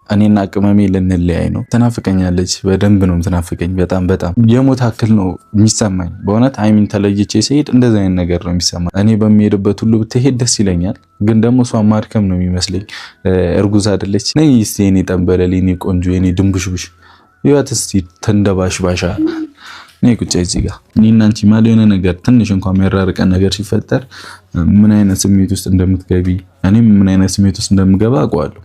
እኔና ቅመሜ ልንለያይ ነው። ትናፍቀኛለች፣ በደንብ ነው ትናፍቀኝ። በጣም የሞት አክል ነው የሚሰማኝ በእውነት ሀይሚን ተለይቼ ሲሄድ እንደዚህ አይነት ነገር ነው የሚሰማኝ። እኔ በሚሄድበት ሁሉ ብትሄድ ደስ ይለኛል፣ ግን ደግሞ እሷን ማድከም ነው የሚመስለኝ። እርጉዝ አይደለች። ነይ እስቲ የኔ ጠንበለል፣ የኔ ቆንጆ፣ የኔ ድንቡሽቡሽ ይወት እስቲ ተንደባሽባሻ ነይ ቁጭ እዚህ ጋር። እኔና አንቺ ማለት የሆነ ነገር ትንሽ እንኳን የሚያራርቀን ነገር ሲፈጠር ምን አይነት ስሜት ውስጥ እንደምትገቢ እኔም ምን አይነት ስሜት ውስጥ እንደምገባ አውቀዋለሁ።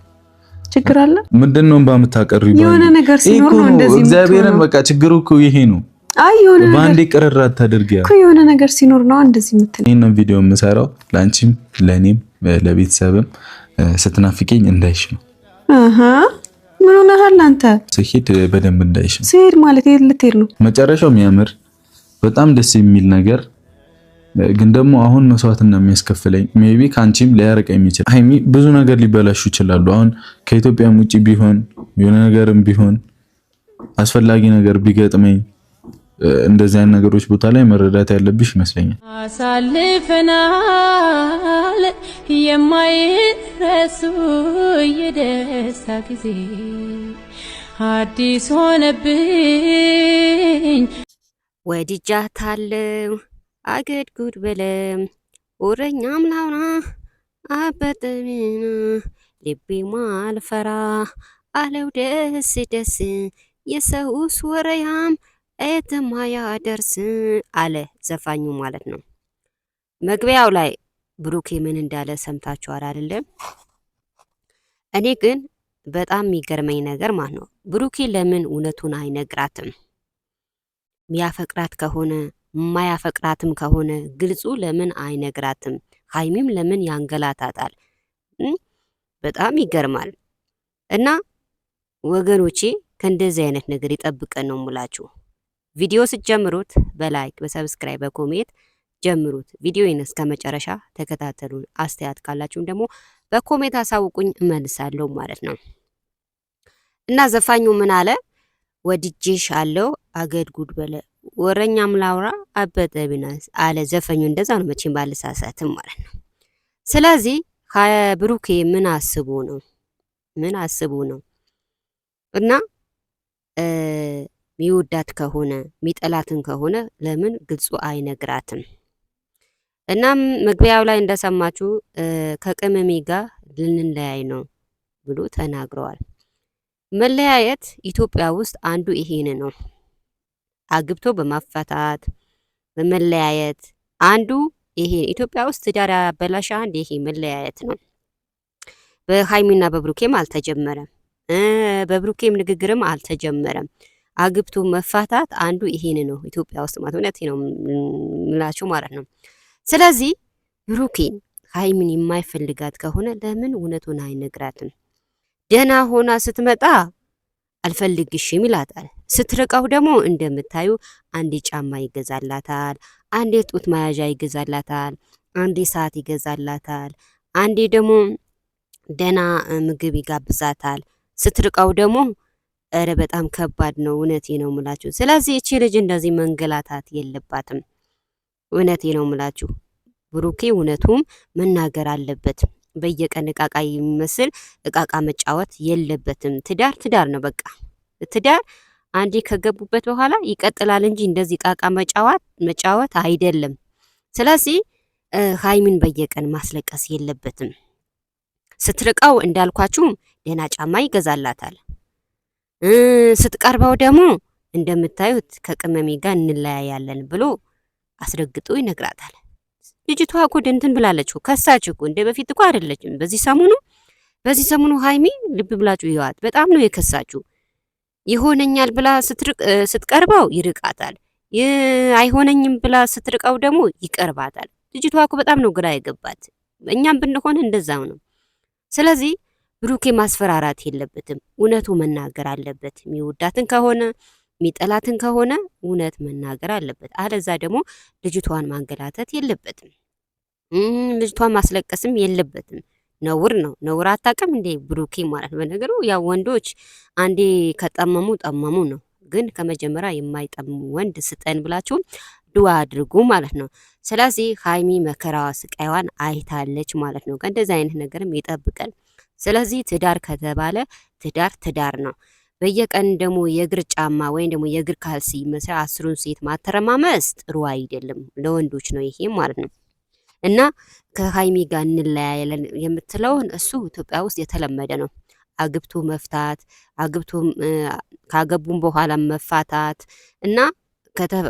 ችግር አለ ምንድነው ባምታቀርዩ የሆነ ነገር ሲኖር ነው እንደዚህ እግዚአብሔርን በቃ ችግሩ እኮ ይሄ ነው። አይ የሆነ ነገር ባንዴ ቅርራት ታደርጊያ እኮ የሆነ ነገር ሲኖር ነው እንደዚህ የምትል። ይሄን ቪዲዮ የምሰራው ላንቺም ለኔም ለቤተሰብም ስትናፍቂኝ እንዳይሽ ነው። ምን ሆነሃል አንተ? ስሄድ በደንብ እንዳይሽ ነው። ስሄድ ማለት የት ልትሄድ ነው? መጨረሻው የሚያምር በጣም ደስ የሚል ነገር ግን ደግሞ አሁን መስዋዕትና የሚያስከፍለኝ ሜቢ ካንቺም ሊያርቅ የሚችል ሀይሚ ብዙ ነገር ሊበላሹ ይችላሉ። አሁን ከኢትዮጵያም ውጪ ቢሆን የሆነ ነገርም ቢሆን አስፈላጊ ነገር ቢገጥመኝ እንደዚህ አይነት ነገሮች ቦታ ላይ መረዳት ያለብሽ ይመስለኛል። አሳልፈናል የማይረሱ የደስታ ጊዜ አዲስ ሆነብኝ ወድጃታለሁ አገድ ጉድ በለም ወረኛም ላውራ አበጠሚና ልቤ ማልፈራ አለው ደስ ደስ የሰውስ ወረያም እተማያ ደርስ አለ ዘፋኙ ማለት ነው። መግቢያው ላይ ብሩኬ ምን እንዳለ ሰምታችኋል አይደለም? እኔ ግን በጣም የሚገርመኝ ነገር ማለት ነው ብሩኬ ለምን እውነቱን አይነግራትም? የሚያፈቅራት ከሆነ ማያፈቅራትም ከሆነ ግልጹ ለምን አይነግራትም? ሀይሚም ለምን ያንገላታታል? በጣም ይገርማል። እና ወገኖቼ ከእንደዚህ አይነት ነገር ይጠብቀን ነው የምላችሁ። ቪዲዮ ስትጀምሩት በላይክ በሰብስክራይብ በኮሜንት ጀምሩት። ቪዲዮውን እስከ መጨረሻ ተከታተሉን። አስተያየት ካላችሁም ደግሞ በኮሜንት አሳውቁኝ፣ እመልሳለሁ ማለት ነው። እና ዘፋኙ ምን አለ? ወድጄሽ አለው አገድ ጉድ በለ ወረኛም ላውራ አበጠ ቢናስ አለ ዘፈኙ። እንደዛ ነው መቼም ባልሳሳትም ማለት ነው። ስለዚህ ብሩኬ ምን አስቡ ነው እና ሚወዳት ከሆነ ሚጠላትን ከሆነ ለምን ግልጹ አይነግራትም? እናም መግቢያው ላይ እንደሰማችሁ ከቅመሜ ጋር ልንለያይ ነው ብሎ ተናግረዋል። መለያየት ኢትዮጵያ ውስጥ አንዱ ይሄን ነው። አግብቶ በማፋታት በመለያየት አንዱ ይሄ ኢትዮጵያ ውስጥ ትዳር ያበላሻ አንድ ይሄ መለያየት ነው። በሃይሚና በብሩኬም አልተጀመረም፣ በብሩኬም ንግግርም አልተጀመረም። አግብቶ መፋታት አንዱ ይሄን ነው ኢትዮጵያ ውስጥ ማለት ነው ምላችሁ ማለት ነው። ስለዚህ ብሩኬን ሃይሚን የማይፈልጋት ከሆነ ለምን እውነቱን አይነግራትም? ደህና ሆና ስትመጣ አልፈልግሽም ይላታል። ስትርቀው ደግሞ እንደምታዩ አንዴ ጫማ ይገዛላታል፣ አንዴ ጡት መያዣ ይገዛላታል፣ አንዴ ሰዓት ይገዛላታል፣ አንዴ ደግሞ ደህና ምግብ ይጋብዛታል። ስትርቀው ደግሞ እረ በጣም ከባድ ነው። እውነቴ ነው ምላችሁ። ስለዚህ እቺ ልጅ እንደዚህ መንገላታት የለባትም። እውነቴ ነው ምላችሁ። ብሩኬ እውነቱም መናገር አለበት። በየቀን እቃቃ የሚመስል እቃቃ መጫወት የለበትም። ትዳር ነው በቃ። ትዳር አንዴ ከገቡበት በኋላ ይቀጥላል እንጂ እንደዚህ እቃቃ መጫወት አይደለም። ስለዚህ ሃይሚን በየቀን ማስለቀስ የለበትም። ስትርቀው እንዳልኳችሁ ደህና ጫማ ይገዛላታል። ስትቀርበው ደግሞ እንደምታዩት ከቅመሜ ጋር እንለያያለን ብሎ አስረግጦ ይነግራታል። ልጅቷ እኮ እንትን ብላለች፣ ከሳች እኮ እንደ በፊት እኮ አይደለችም። በዚህ ሰሞኑ ሃይሚ ልብ ብላችሁ ይዋት በጣም ነው የከሳችሁ። ይሆነኛል ብላ ስትቀርበው ይርቃታል፣ አይሆነኝም ብላ ስትርቀው ደግሞ ይቀርባታል። ልጅቷ እኮ በጣም ነው ግራ የገባት። እኛም ብንሆን እንደዛው ነው። ስለዚህ ብሩኬ ማስፈራራት የለበትም፣ እውነቱ መናገር አለበት። የሚወዳትን ከሆነ የሚጠላትን ከሆነ እውነት መናገር አለበት። አለዛ ደግሞ ልጅቷን ማንገላታት የለበትም፣ ልጅቷን ማስለቀስም የለበትም። ነውር ነው። ነውር አታውቅም እንዴ ብሩኬ ማለት በነገሩ ያው ወንዶች አንዴ ከጠመሙ ጠመሙ ነው። ግን ከመጀመሪያ የማይጠሙ ወንድ ስጠን ብላችሁ ዱዓ አድርጉ ማለት ነው። ስለዚህ ሃይሚ መከራዋ ስቃይዋን አይታለች ማለት ነው። ከእንደዚህ አይነት ነገርም ይጠብቀን። ስለዚህ ትዳር ከተባለ ትዳር ነው። በየቀን ደግሞ የእግር ጫማ ወይም ደግሞ የእግር ካልሲ መሰል 10ን ሴት ማተረማመስ ጥሩ አይደለም። ለወንዶች ነው ይሄ ማለት ነው። እና ከሀይሚ ጋር እንለያያለን የምትለውን እሱ ኢትዮጵያ ውስጥ የተለመደ ነው። አግብቶ መፍታት፣ አግብቶ ካገቡም በኋላ መፋታት እና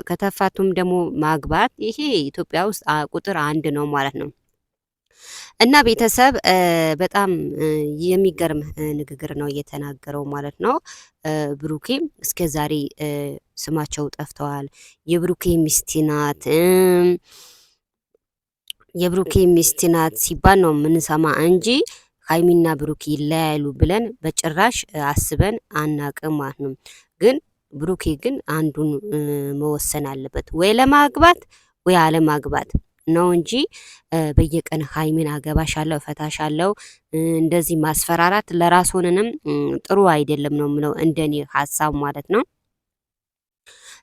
ከተፋቱም ደግሞ ማግባት፣ ይሄ ኢትዮጵያ ውስጥ ቁጥር 1 ነው ማለት ነው። እና ቤተሰብ በጣም የሚገርም ንግግር ነው እየተናገረው ማለት ነው። ብሩኬ እስከ ዛሬ ስማቸው ጠፍተዋል። የብሩኬ ሚስት ናት የብሩኬ ሚስት ናት ሲባል ነው የምንሰማ እንጂ ሀይሚና ብሩኬ ይለያሉ ብለን በጭራሽ አስበን አናቅም ማለት ነው። ግን ብሩኬ ግን አንዱን መወሰን አለበት፣ ወይ ለማግባት ወይ አለማግባት ነው እንጂ በየቀን ሀይሚን አገባሻለሁ እፈታሻለሁ እንደዚህ ማስፈራራት ለራስዎንንም ጥሩ አይደለም ነው የምለው፣ እንደኔ ሀሳብ ማለት ነው።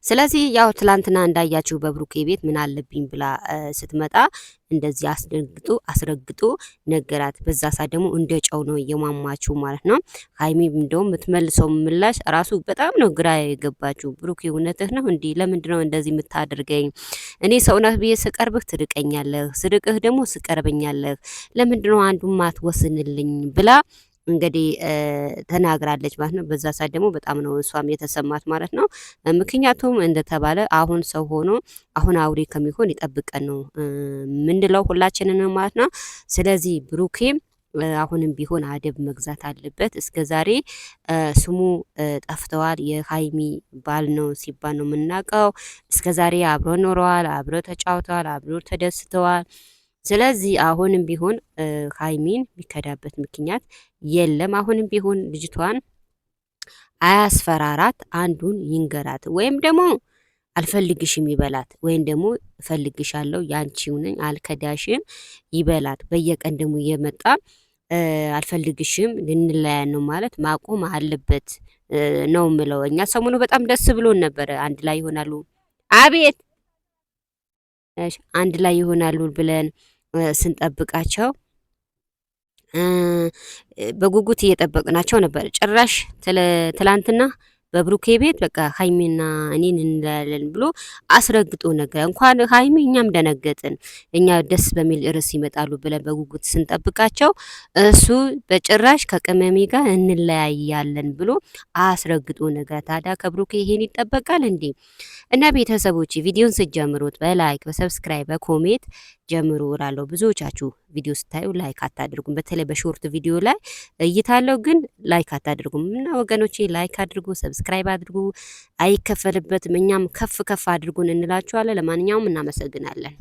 ስለዚህ ያው ትላንትና እንዳያችሁ በብሩኬ ቤት ምን አለብኝ ብላ ስትመጣ እንደዚህ አስረግጦ ነገራት። በዛ ሰዓት ደግሞ እንደ ጨው ነው እየሟሟችሁ ማለት ነው። ሀይሚ እንደውም የምትመልሰው ምላሽ ራሱ በጣም ነው ግራ የገባችሁ። ብሩኬ እውነትህ ነው እንዲህ ለምንድን ነው እንደዚህ የምታደርገኝ? እኔ ሰውነት ብዬ ስቀርብህ ትርቀኛለህ፣ ስርቅህ ደግሞ ስቀርበኛለህ። ለምንድን ነው አንዱን ማትወስንልኝ ብላ እንግዲህ ተናግራለች ማለት ነው። በዛ ሰዓት ደግሞ በጣም ነው እሷም የተሰማት ማለት ነው። ምክንያቱም እንደተባለ አሁን ሰው ሆኖ አሁን አውሬ ከሚሆን ይጠብቀን ነው ምንድለው ሁላችንን ማለት ነው። ስለዚህ ብሩኬም አሁንም ቢሆን አደብ መግዛት አለበት። እስከ ዛሬ ስሙ ጠፍተዋል። የሀይሚ ባል ነው ሲባል ነው የምናውቀው። እስከ ዛሬ አብሮ ኖረዋል፣ አብሮ ተጫውተዋል፣ አብሮ ተደስተዋል። ስለዚህ አሁንም ቢሆን ሀይሚን የሚከዳበት ምክንያት የለም። አሁንም ቢሆን ልጅቷን አያስፈራራት፣ አንዱን ይንገራት፣ ወይም ደግሞ አልፈልግሽም ይበላት፣ ወይም ደግሞ እፈልግሻለሁ ያንቺው ነኝ አልከዳሽም ይበላት። በየቀን ደግሞ እየመጣ አልፈልግሽም ልንለያ ነው ማለት ማቆም አለበት ነው ምለው። እኛ ሰሞኑ በጣም ደስ ብሎን ነበረ አንድ ላይ ይሆናሉ፣ አቤት አንድ ላይ ይሆናሉ ብለን ስንጠብቃቸው በጉጉት እየጠበቅናቸው ነበር። ጭራሽ ትላንትና በብሩኬ ቤት በቃ ሀይሚና እኔን እንላለን ብሎ አስረግጦ ነገር እንኳን ሀይሚ እኛም ደነገጥን። እኛ ደስ በሚል ርዕስ ይመጣሉ ብለን በጉጉት ስንጠብቃቸው እሱ በጭራሽ ከቅመሜ ጋር እንለያያለን ብሎ አስረግጦ ነገር። ታዲያ ከብሩኬ ይሄን ይጠበቃል እንዴ? እና ቤተሰቦች ቪዲዮን ስትጀምሩት በላይክ በሰብስክራይብ በኮሜንት ጀምሩ እላለሁ። ብዙዎቻችሁ ቪዲዮ ስታዩ ላይክ አታድርጉም። በተለይ በሾርት ቪዲዮ ላይ እይታለሁ ግን ላይክ አታድርጉም። እና ወገኖቼ ላይክ አድርጉ፣ ሰብስክራይብ አድርጉ፣ አይከፈልበትም። እኛም ከፍ ከፍ አድርጉን እንላችኋለን። ለማንኛውም እናመሰግናለን።